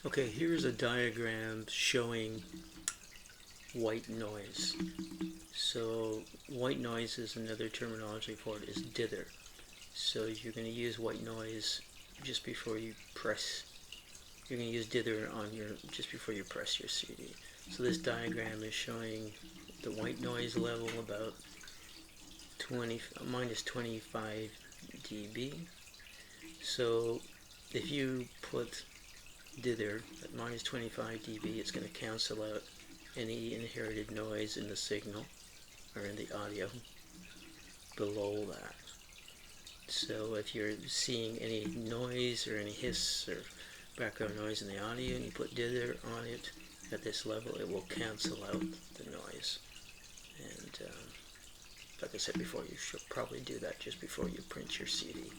Okay, here's a diagram showing white noise. So white noise is another terminology for it is dither. So you're going to use white noise just before you press. You're going to use dither on your just before you press your CD. So this diagram is showing the white noise level about minus 25 dB. So if you put dither at minus 25 dB, it's going to cancel out any inherited noise in the signal or in the audio below that. So if you're seeing any noise or any hiss or background noise in the audio and you put dither on it at this level, it will cancel out the noise. And like I said before, you should probably do that just before you print your CD.